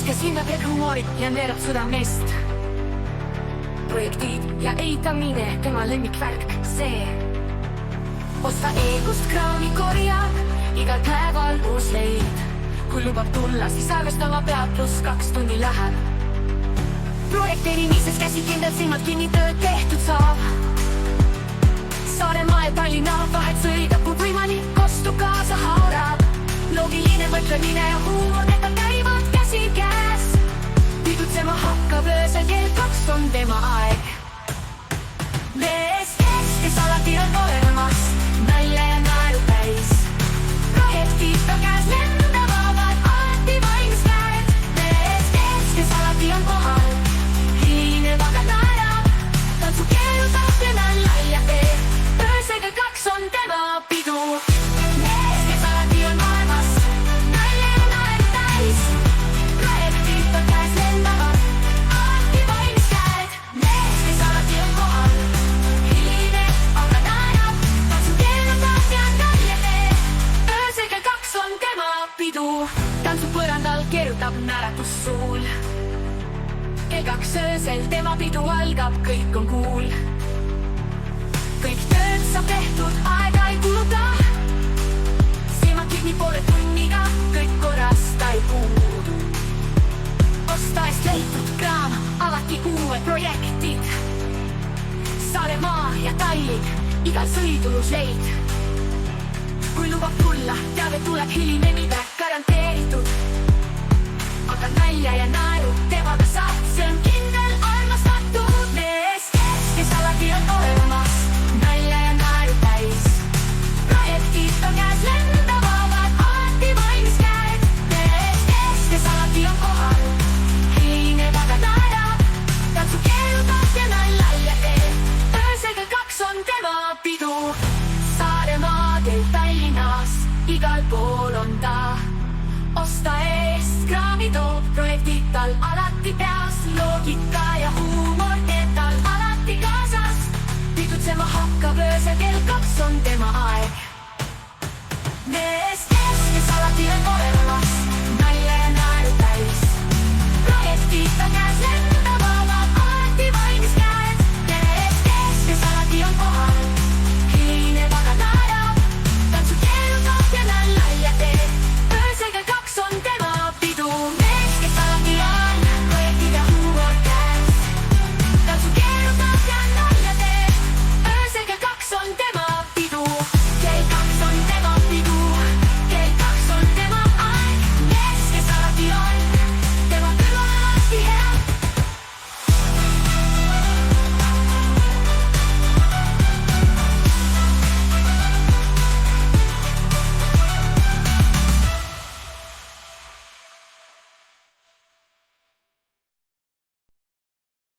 kes hindab huumorit ja neerab südamest. Projektid ja eitamine, tema lemmikvärk, see. Osta e-kust kraami korjab, igal päeval uus leid. Kui lubab tulla, siis arvestama peab, +2 tunni läheb. Projekteerimises käsi kindlad, silmad kinni, tööd tehtud saab. Saaremaa ja Tallinna vahet sõidab, kui võimalik, kostu kaasa haarab. Loogiline mõtlemine ja huumor, need on käivad käsi käes. Pidutsema hakkab öösel, kell 2 on tema aeg. Mees, kes alati on olemas, nalja ja naeru täis. Projektid ta käes lendavad, alati valmis käed. Mees, kes alati on kohal, hiline vaga naerab. Tantsu keerutab ja nalja teeb, öösel kell 2 on tema pidu. Mees, kes alati on maailmas, nalja ja naeru täis. Projektid ta käes lendavad, alati valmis käed. Mees, kes alati on kohal, hiline vaga naerab. Tantsu keerutab ja nalja teeb, öösel kell 2 on tema pidu. Tantsu põrandal keerutab naeratus suul. Kell 2 öösel tema pidu algab, kõik on kuul. Kõik tööd saab tehtud, aega ei kuluta. Silmad kinni poole tunniga, kõik korras, ta ei puudu. Osta eest leitud kraam, alati uued projektid. Saaremaa ja Tallinn, igal sõidulus leid. Kui lubab tulla, teave tuleb hilinemiga garanteeritud. Aga nalja ja naeru temaga saab, see on kindel armastatud mees, kes alati on olemas, nalja ja naeru täis. Projektid ta käes lendavad, alati valmis käed. Mees, kes alati on kohal, hiline vaga naerab. Tantsu keerutab ja nalja teeb, öösel kell 2 on tema pidu. Saaremaadel, Tallinnas, igal pool on ta. Osta eest kraami toob, projektid tal alati peas. Loogika ja huumor teeb tal alati kaasas. Pidutsema hakkab öösel, kell 2 on tema aeg.